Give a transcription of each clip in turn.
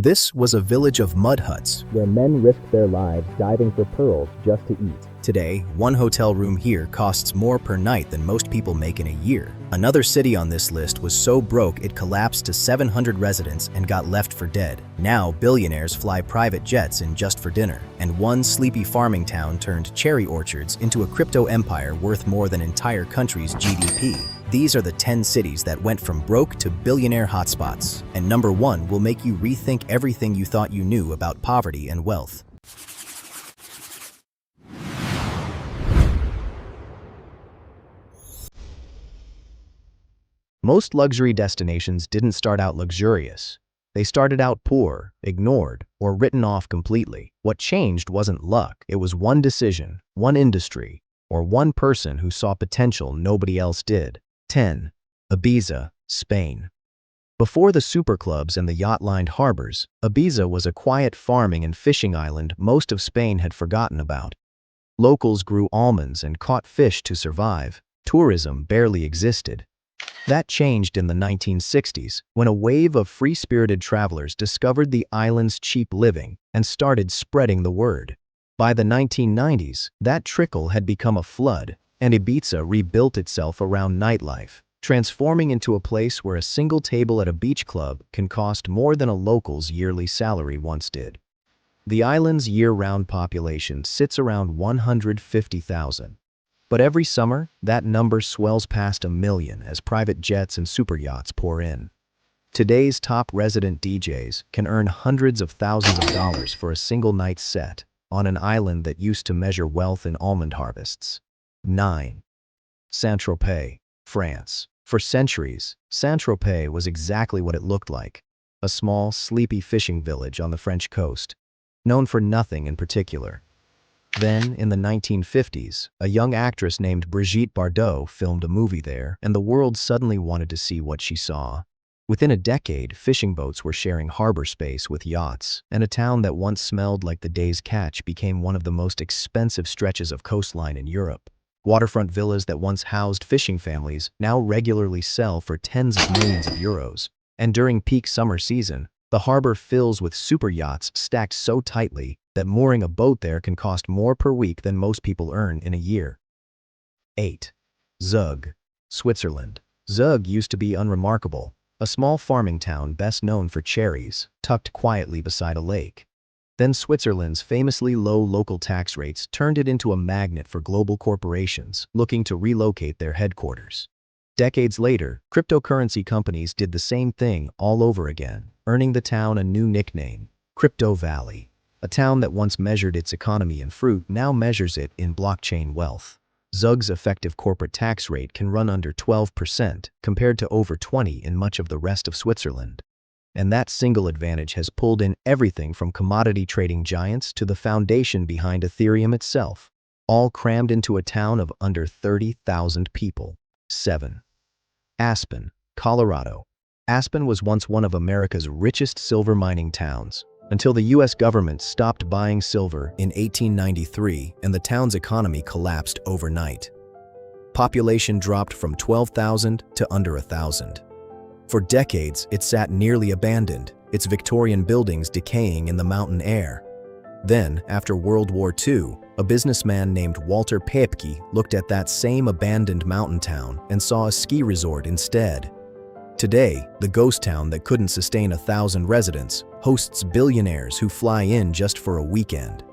This was a village of mud huts where men risked their lives diving for pearls just to eat. Today, one hotel room here costs more per night than most people make in a year. Another city on this list was so broke it collapsed to 700 residents and got left for dead. Now, billionaires fly private jets in just for dinner. And one sleepy farming town turned cherry orchards into a crypto empire worth more than an entire country's GDP. These are the 10 cities that went from broke to billionaire hotspots. And number 1 will make you rethink everything you thought you knew about poverty and wealth. Most luxury destinations didn't start out luxurious. They started out poor, ignored, or written off completely. What changed wasn't luck. It was one decision, one industry, or one person who saw potential nobody else did. 10. Ibiza, Spain. Before the superclubs and the yacht-lined harbors, Ibiza was a quiet farming and fishing island most of Spain had forgotten about. Locals grew almonds and caught fish to survive. Tourism barely existed. That changed in the 1960s when a wave of free-spirited travelers discovered the island's cheap living and started spreading the word. By the 1990s, that trickle had become a flood, and Ibiza rebuilt itself around nightlife, transforming into a place where a single table at a beach club can cost more than a local's yearly salary once did. The island's year-round population sits around 150,000. But every summer, that number swells past 1 million as private jets and superyachts pour in. Today's top resident DJs can earn hundreds of thousands of dollars for a single night's set on an island that used to measure wealth in almond harvests. 9. Saint-Tropez, France. For centuries, Saint-Tropez was exactly what it looked like, a small, sleepy fishing village on the French coast, known for nothing in particular. Then, in the 1950s, a young actress named Brigitte Bardot filmed a movie there, and the world suddenly wanted to see what she saw. Within a decade, fishing boats were sharing harbor space with yachts, and a town that once smelled like the day's catch became one of the most expensive stretches of coastline in Europe. Waterfront villas that once housed fishing families now regularly sell for tens of millions of euros. And during peak summer season, the harbor fills with super yachts stacked so tightly that mooring a boat there can cost more per week than most people earn in a year. 8. Zug, Switzerland. Zug used to be unremarkable, a small farming town best known for cherries, tucked quietly beside a lake. Then Switzerland's famously low local tax rates turned it into a magnet for global corporations looking to relocate their headquarters. Decades later, cryptocurrency companies did the same thing all over again, earning the town a new nickname, Crypto Valley. A town that once measured its economy in fruit now measures it in blockchain wealth. Zug's effective corporate tax rate can run under 12% compared to over 20% in much of the rest of Switzerland. And that single advantage has pulled in everything from commodity trading giants to the foundation behind Ethereum itself, all crammed into a town of under 30,000 people. 7. Aspen, Colorado. Aspen was once one of America's richest silver mining towns, until the US government stopped buying silver in 1893 and the town's economy collapsed overnight. Population dropped from 12,000 to under 1,000. For decades, it sat nearly abandoned, its Victorian buildings decaying in the mountain air. Then, after World War II, a businessman named Walter Paepcke looked at that same abandoned mountain town and saw a ski resort instead. Today, the ghost town that couldn't sustain 1,000 residents hosts billionaires who fly in just for a weekend.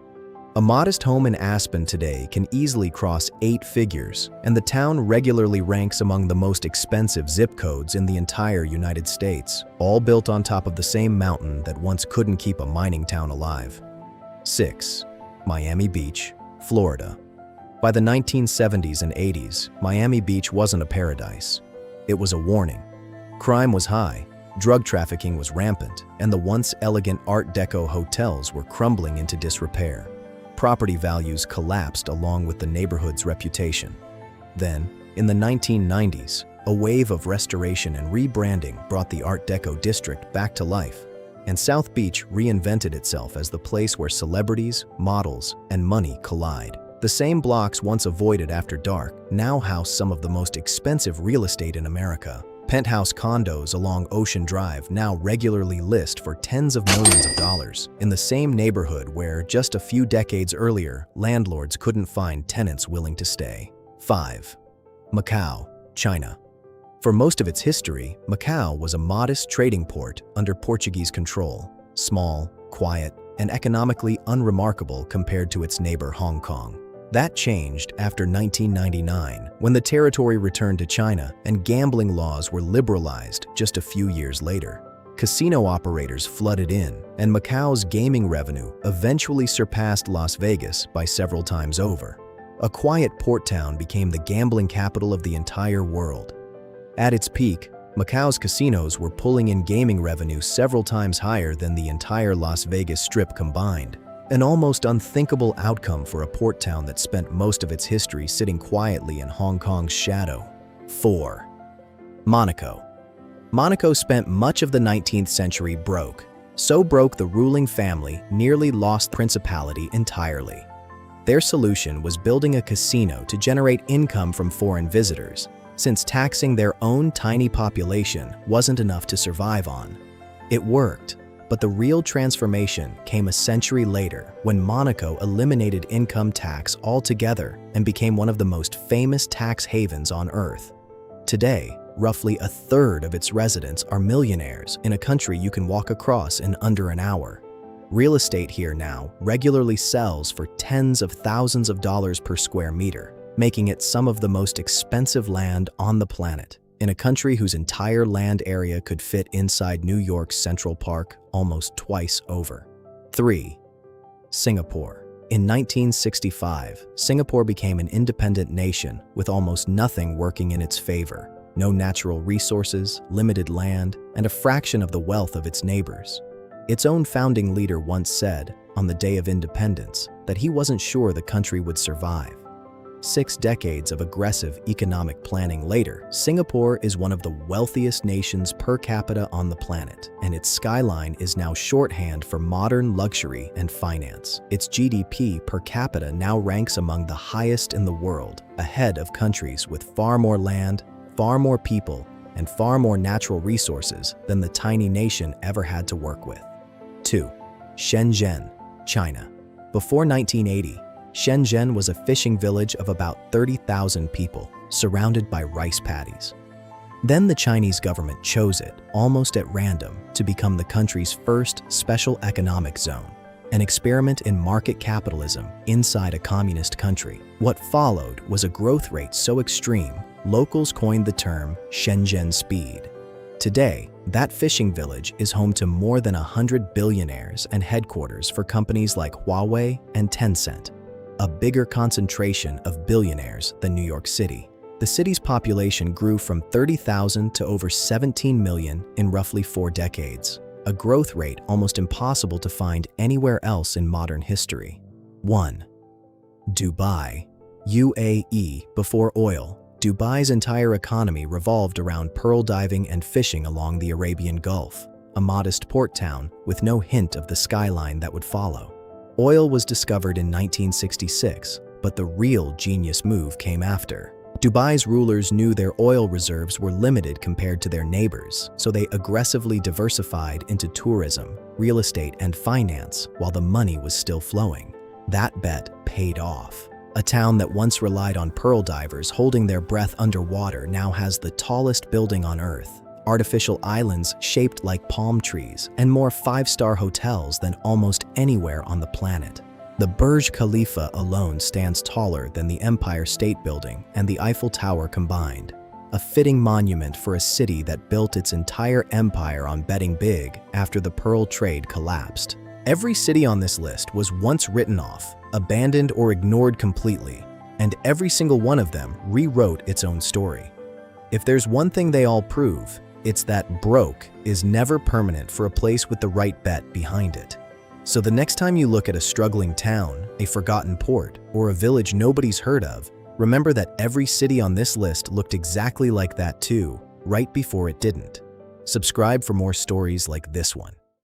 A modest home in Aspen today can easily cross 8 figures, and the town regularly ranks among the most expensive zip codes in the entire United States, all built on top of the same mountain that once couldn't keep a mining town alive. 6. Miami Beach, Florida. By the 1970s and 80s, Miami Beach wasn't a paradise. It was a warning. Crime was high, drug trafficking was rampant, and the once elegant Art Deco hotels were crumbling into disrepair. Property values collapsed along with the neighborhood's reputation. Then, in the 1990s, a wave of restoration and rebranding brought the Art Deco district back to life, and South Beach reinvented itself as the place where celebrities, models, and money collide. The same blocks once avoided after dark now house some of the most expensive real estate in America. Penthouse condos along Ocean Drive now regularly list for tens of millions of dollars in the same neighborhood where, just a few decades earlier, landlords couldn't find tenants willing to stay. 5. Macau, China. For most of its history, Macau was a modest trading port under Portuguese control, small, quiet, and economically unremarkable compared to its neighbor Hong Kong. That changed after 1999, when the territory returned to China and gambling laws were liberalized just a few years later. Casino operators flooded in, and Macau's gaming revenue eventually surpassed Las Vegas by several times over. A quiet port town became the gambling capital of the entire world. At its peak, Macau's casinos were pulling in gaming revenue several times higher than the entire Las Vegas Strip combined. An almost unthinkable outcome for a port town that spent most of its history sitting quietly in Hong Kong's shadow. 4. Monaco. Monaco spent much of the 19th century broke. So broke the ruling family nearly lost the principality entirely. Their solution was building a casino to generate income from foreign visitors, since taxing their own tiny population wasn't enough to survive on. It worked. But the real transformation came a century later when Monaco eliminated income tax altogether and became one of the most famous tax havens on Earth. Today, roughly a third of its residents are millionaires in a country you can walk across in under an hour. Real estate here now regularly sells for tens of thousands of dollars per square meter, making it some of the most expensive land on the planet, in a country whose entire land area could fit inside New York's Central Park almost twice over. 3. Singapore. In 1965, Singapore became an independent nation with almost nothing working in its favor. No natural resources, limited land, and a fraction of the wealth of its neighbors. Its own founding leader once said, on the day of independence, that he wasn't sure the country would survive. 6 decades of aggressive economic planning later, Singapore is one of the wealthiest nations per capita on the planet, and its skyline is now shorthand for modern luxury and finance. Its GDP per capita now ranks among the highest in the world, ahead of countries with far more land, far more people, and far more natural resources than the tiny nation ever had to work with. 2. Shenzhen, China. Before 1980, Shenzhen was a fishing village of about 30,000 people, surrounded by rice paddies. Then the Chinese government chose it, almost at random, to become the country's first special economic zone, an experiment in market capitalism inside a communist country. What followed was a growth rate so extreme, locals coined the term Shenzhen speed. Today, that fishing village is home to more than 100 billionaires and headquarters for companies like Huawei and Tencent, a bigger concentration of billionaires than New York City. The city's population grew from 30,000 to over 17 million in roughly 4 decades, a growth rate almost impossible to find anywhere else in modern history. 1. Dubai, UAE. Before oil, Dubai's entire economy revolved around pearl diving and fishing along the Arabian Gulf, a modest port town with no hint of the skyline that would follow. Oil was discovered in 1966, but the real genius move came after. Dubai's rulers knew their oil reserves were limited compared to their neighbors, so they aggressively diversified into tourism, real estate, and finance while the money was still flowing. That bet paid off. A town that once relied on pearl divers holding their breath underwater now has the tallest building on Earth, artificial islands shaped like palm trees, and more 5-star hotels than almost anywhere on the planet. The Burj Khalifa alone stands taller than the Empire State Building and the Eiffel Tower combined, a fitting monument for a city that built its entire empire on betting big after the pearl trade collapsed. Every city on this list was once written off, abandoned, or ignored completely, and every single one of them rewrote its own story. If there's one thing they all prove, it's that broke is never permanent for a place with the right bet behind it. So the next time you look at a struggling town, a forgotten port, or a village nobody's heard of, remember that every city on this list looked exactly like that too, right before it didn't. Subscribe for more stories like this one.